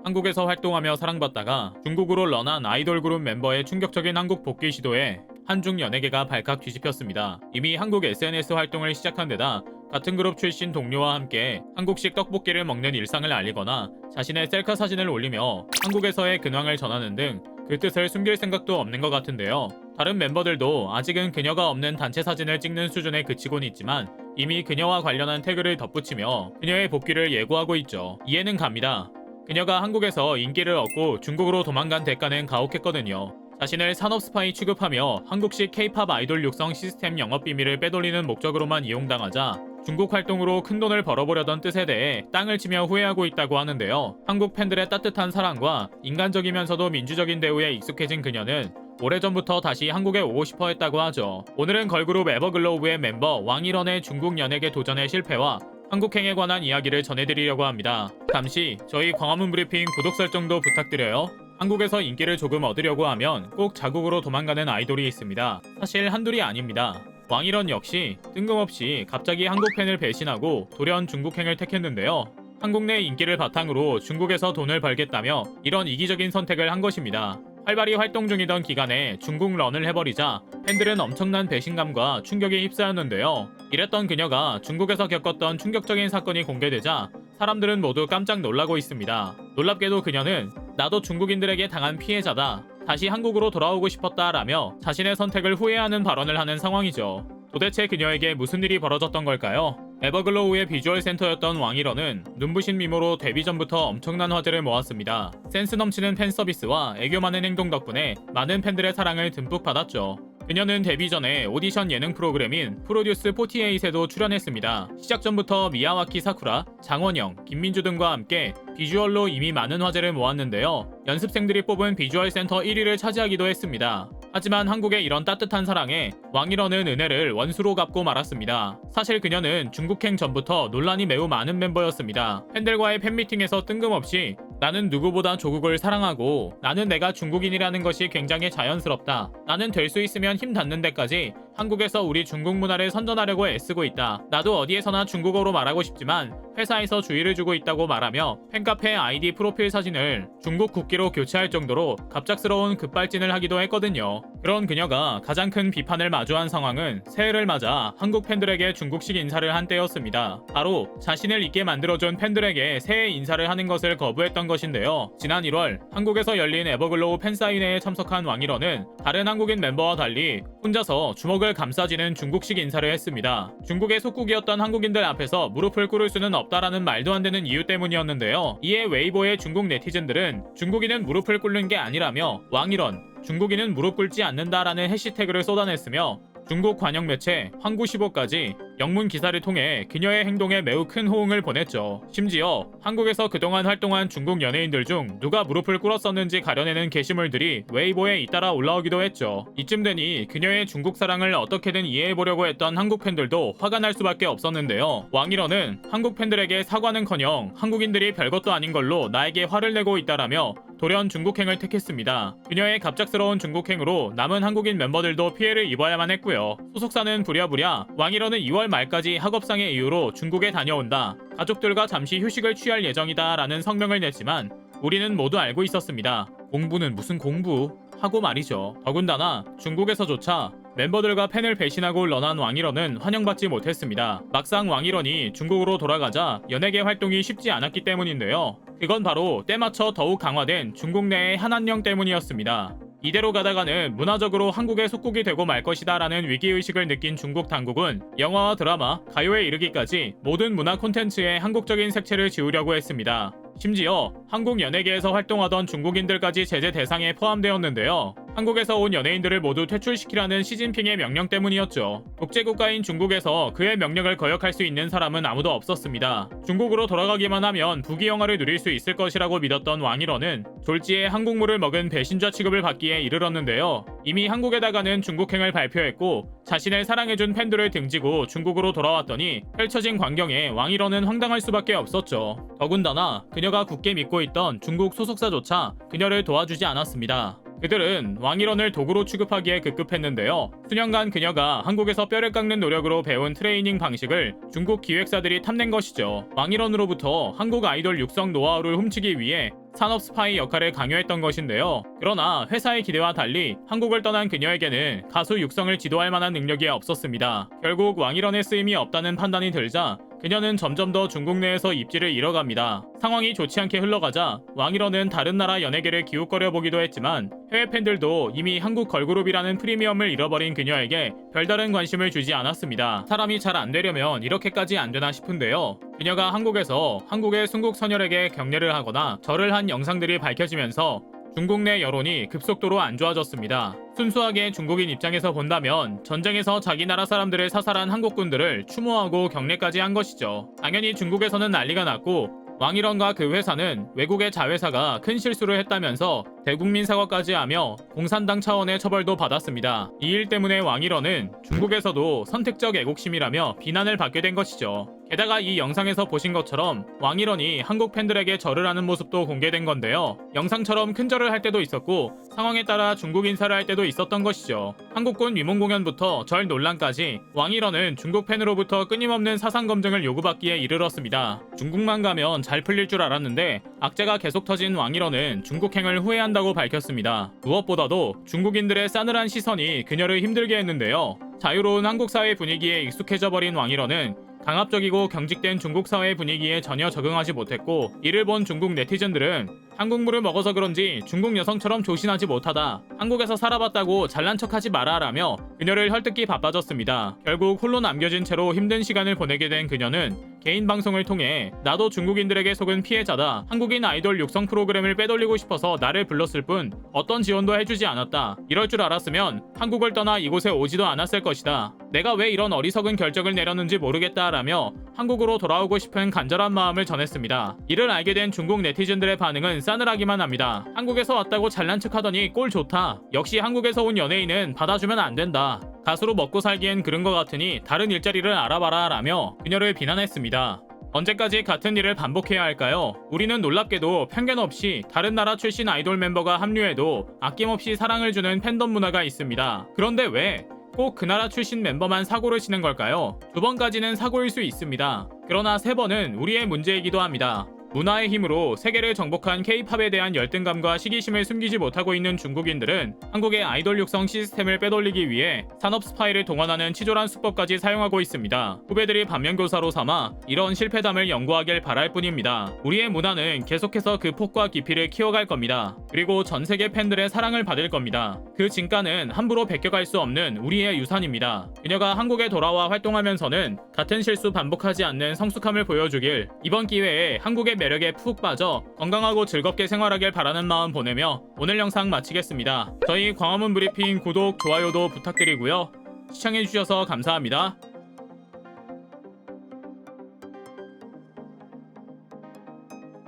한국에서 활동하며 사랑받다가 중국으로 런한 아이돌 그룹 멤버의 충격적인 한국 복귀 시도에 한중 연예계가 발칵 뒤집혔습니다. 이미 한국 SNS 활동을 시작한 데다 같은 그룹 출신 동료와 함께 한국식 떡볶이를 먹는 일상을 알리거나 자신의 셀카 사진을 올리며 한국에서의 근황을 전하는 등 그 뜻을 숨길 생각도 없는 것 같은데요. 다른 멤버들도 아직은 그녀가 없는 단체 사진을 찍는 수준에 그치곤 있지만 이미 그녀와 관련한 태그를 덧붙이며 그녀의 복귀를 예고하고 있죠. 이해는 갑니다. 그녀가 한국에서 인기를 얻고 중국으로 도망간 대가는 가혹했거든요. 자신을 산업 스파이 취급하며 한국식 K-팝 아이돌 육성 시스템 영업 비밀을 빼돌리는 목적으로만 이용당하자 중국 활동으로 큰돈을 벌어보려던 뜻에 대해 땅을 치며 후회하고 있다고 하는데요. 한국 팬들의 따뜻한 사랑과 인간적이면서도 민주적인 대우에 익숙해진 그녀는 오래전부터 다시 한국에 오고 싶어 했다고 하죠. 오늘은 걸그룹 에버글로우의 멤버 왕일원의 중국 연예계 도전의 실패와 한국행에 관한 이야기를 전해드리려고 합니다. 잠시 저희 광화문 브리핑 구독 설정도 부탁드려요. 한국에서 인기를 조금 얻으려고 하면 꼭 자국으로 도망가는 아이돌이 있습니다. 사실 한둘이 아닙니다. 왕일원 역시 뜬금없이 갑자기 한국 팬을 배신하고 돌연 중국행을 택했는데요. 한국 내 인기를 바탕으로 중국에서 돈을 벌겠다며 이런 이기적인 선택을 한 것입니다. 활발히 활동 중이던 기간에 중국 런을 해버리자 팬들은 엄청난 배신감과 충격에 휩싸였는데요. 이랬던 그녀가 중국에서 겪었던 충격적인 사건이 공개되자 사람들은 모두 깜짝 놀라고 있습니다. 놀랍게도 그녀는 나도 중국인들에게 당한 피해자다. 다시 한국으로 돌아오고 싶었다라며 자신의 선택을 후회하는 발언을 하는 상황이죠. 도대체 그녀에게 무슨 일이 벌어졌던 걸까요? 에버글로우의 비주얼 센터였던 왕일원은 눈부신 미모로 데뷔 전부터 엄청난 화제를 모았습니다. 센스 넘치는 팬 서비스와 애교 많은 행동 덕분에 많은 팬들의 사랑을 듬뿍 받았죠. 그녀는 데뷔 전에 오디션 예능 프로그램인 프로듀스 48에도 출연했습니다. 시작 전부터 미야와키 사쿠라, 장원영, 김민주 등과 함께 비주얼로 이미 많은 화제를 모았는데요. 연습생들이 뽑은 비주얼 센터 1위를 차지하기도 했습니다. 하지만 한국의 이런 따뜻한 사랑에 왕일원은 은혜를 원수로 갚고 말았습니다. 사실 그녀는 중국행 전부터 논란이 매우 많은 멤버였습니다. 팬들과의 팬미팅에서 뜬금없이 나는 누구보다 조국을 사랑하고 나는 내가 중국인이라는 것이 굉장히 자연스럽다. 나는 될 수 있으면 힘 닿는 데까지 한국에서 우리 중국 문화를 선전하려고 애쓰고 있다. 나도 어디에서나 중국어로 말하고 싶지만 회사에서 주의를 주고 있다고 말하며 팬카페 아이디 프로필 사진을 중국 국기로 교체할 정도로 갑작스러운 급발진을 하기도 했거든요. 그런 그녀가 가장 큰 비판을 마주한 상황은 새해를 맞아 한국 팬들에게 중국식 인사를 한 때였습니다. 바로 자신을 잊게 만들어준 팬들에게 새해 인사를 하는 것을 거부했던 것인데요. 지난 1월 한국에서 열린 에버글로우 팬사인회에 참석한 왕일원은 다른 한국인 멤버와 달리 혼자서 주먹을 감싸지는 중국식 인사를 했습니다. 중국의 속국이었던 한국인들 앞에서 무릎을 꿇을 수는 없다라는 말도 안 되는 이유 때문이었는데요. 이에 웨이보의 중국 네티즌들은 중국인은 무릎을 꿇는 게 아니라며 왕일원, 중국인은 무릎 꿇지 않는다라는 해시태그를 쏟아냈으며 중국 관영 매체 황구15까지 영문 기사를 통해 그녀의 행동에 매우 큰 호응을 보냈죠. 심지어 한국에서 그동안 활동한 중국 연예인들 중 누가 무릎을 꿇었었는지 가려내는 게시물들이 웨이보에 잇따라 올라오기도 했죠. 이쯤 되니 그녀의 중국 사랑을 어떻게든 이해해보려고 했던 한국 팬들도 화가 날 수밖에 없었는데요. 왕일원은 한국 팬들에게 사과는커녕 한국인들이 별것도 아닌 걸로 나에게 화를 내고 있다라며 돌연 중국행을 택했습니다. 그녀의 갑작스러운 중국행으로 남은 한국인 멤버들도 피해를 입어야만 했고요. 소속사는 부랴부랴 왕일원은 2월 말까지 학업상의 이유로 중국에 다녀온다. 가족들과 잠시 휴식을 취할 예정이다 라는 성명을 냈지만 우리는 모두 알고 있었습니다. 공부는 무슨 공부? 하고 말이죠. 더군다나 중국에서조차 멤버들과 팬을 배신하고 런한 왕일원은 환영받지 못했습니다. 막상 왕일원이 중국으로 돌아가자 연예계 활동이 쉽지 않았기 때문인데요. 그건 바로 때맞춰 더욱 강화된 중국 내의 한한령 때문이었습니다. 이대로 가다가는 문화적으로 한국의 속국이 되고 말 것이다 라는 위기의식을 느낀 중국 당국은 영화와 드라마, 가요에 이르기까지 모든 문화 콘텐츠에 한국적인 색채를 지우려고 했습니다. 심지어 한국 연예계에서 활동하던 중국인들까지 제재 대상에 포함되었는데요. 한국에서 온 연예인들을 모두 퇴출시키라는 시진핑의 명령 때문이었죠. 독재국가인 중국에서 그의 명령을 거역할 수 있는 사람은 아무도 없었습니다. 중국으로 돌아가기만 하면 부귀영화를 누릴 수 있을 것이라고 믿었던 왕일원은 졸지에 한국물을 먹은 배신자 취급을 받기에 이르렀는데요. 이미 한국에다가는 중국행을 발표했고 자신을 사랑해준 팬들을 등지고 중국으로 돌아왔더니 펼쳐진 광경에 왕일원은 황당할 수밖에 없었죠. 더군다나 그녀가 굳게 믿고 있던 중국 소속사조차 그녀를 도와주지 않았습니다. 그들은 왕일원을 도구로 취급하기에 급급했는데요. 수년간 그녀가 한국에서 뼈를 깎는 노력으로 배운 트레이닝 방식을 중국 기획사들이 탐낸 것이죠. 왕일원으로부터 한국 아이돌 육성 노하우를 훔치기 위해 산업 스파이 역할을 강요했던 것인데요. 그러나 회사의 기대와 달리 한국을 떠난 그녀에게는 가수 육성을 지도할 만한 능력이 없었습니다. 결국 왕일원의 쓰임이 없다는 판단이 들자 그녀는 점점 더 중국 내에서 입지를 잃어갑니다. 상황이 좋지 않게 흘러가자 왕일원은 다른 나라 연예계를 기웃거려 보기도 했지만 해외 팬들도 이미 한국 걸그룹이라는 프리미엄을 잃어버린 그녀에게 별다른 관심을 주지 않았습니다. 사람이 잘 안 되려면 이렇게까지 안 되나 싶은데요. 그녀가 한국에서 한국의 순국 선열에게 격려를 하거나 절을 한 영상들이 밝혀지면서 중국 내 여론이 급속도로 안 좋아졌습니다. 순수하게 중국인 입장에서 본다면 전쟁에서 자기 나라 사람들을 사살한 한국군들을 추모하고 격려까지 한 것이죠. 당연히 중국에서는 난리가 났고 왕일원과 그 회사는 외국의 자회사가 큰 실수를 했다면서 대국민 사과까지 하며 공산당 차원의 처벌도 받았습니다. 이 일 때문에 왕일원은 중국에서도 선택적 애국심이라며 비난을 받게 된 것이죠. 게다가 이 영상에서 보신 것처럼 왕일원이 한국 팬들에게 절을 하는 모습도 공개된 건데요. 영상처럼 큰 절을 할 때도 있었고 상황에 따라 중국 인사를 할 때도 있었던 것이죠. 한국군 위문 공연부터 절 논란까지 왕일원은 중국 팬으로부터 끊임없는 사상 검증을 요구받기에 이르렀습니다. 중국만 가면 잘 풀릴 줄 알았는데 악재가 계속 터진 왕일원은 중국행을 후회한다고 밝혔습니다. 무엇보다도 중국인들의 싸늘한 시선이 그녀를 힘들게 했는데요. 자유로운 한국 사회 분위기에 익숙해져 버린 왕일원은 강압적이고 경직된 중국 사회 분위기에 전혀 적응하지 못했고 이를 본 중국 네티즌들은 한국물을 먹어서 그런지 중국 여성처럼 조신하지 못하다. 한국에서 살아봤다고 잘난 척하지 마라 라며 그녀를 헐뜯기 바빠졌습니다. 결국 홀로 남겨진 채로 힘든 시간을 보내게 된 그녀는 개인 방송을 통해 나도 중국인들에게 속은 피해자다. 한국인 아이돌 육성 프로그램을 빼돌리고 싶어서 나를 불렀을 뿐 어떤 지원도 해주지 않았다. 이럴 줄 알았으면 한국을 떠나 이곳에 오지도 않았을 것이다. 내가 왜 이런 어리석은 결정을 내렸는지 모르겠다 라며 한국으로 돌아오고 싶은 간절한 마음을 전했습니다. 이를 알게 된 중국 네티즌들의 반응은 싸늘하기만 합니다. 한국에서 왔다고 잘난 척하더니 꼴 좋다. 역시 한국에서 온 연예인은 받아주면 안 된다. 가수로 먹고 살기엔 그런 것 같으니 다른 일자리를 알아봐라 라며 그녀를 비난했습니다. 언제까지 같은 일을 반복해야 할까요? 우리는 놀랍게도 편견 없이 다른 나라 출신 아이돌 멤버가 합류해도 아낌없이 사랑을 주는 팬덤 문화가 있습니다. 그런데 왜 꼭 그 나라 출신 멤버만 사고를 치는 걸까요? 2번까지는 사고일 수 있습니다. 그러나 3번은 우리의 문제이기도 합니다. 문화의 힘으로 세계를 정복한 K-팝에 대한 열등감과 시기심을 숨기지 못하고 있는 중국인들은 한국의 아이돌 육성 시스템을 빼돌리기 위해 산업 스파이를 동원하는 치졸한 수법까지 사용하고 있습니다. 후배들이 반면교사로 삼아 이런 실패담을 연구하길 바랄 뿐입니다. 우리의 문화는 계속해서 그 폭과 깊이를 키워갈 겁니다. 그리고 전 세계 팬들의 사랑을 받을 겁니다. 그 진가는 함부로 베껴갈 수 없는 우리의 유산입니다. 그녀가 한국에 돌아와 활동하면서는 같은 실수 반복하지 않는 성숙함을 보여주길 이번 기회에 한국의 매력에 푹 빠져 건강하고 즐겁게 생활하길 바라는 마음 보내며 오늘 영상 마치겠습니다. 저희 광화문 브리핑 구독, 좋아요도 부탁드리고요. 시청해주셔서 감사합니다.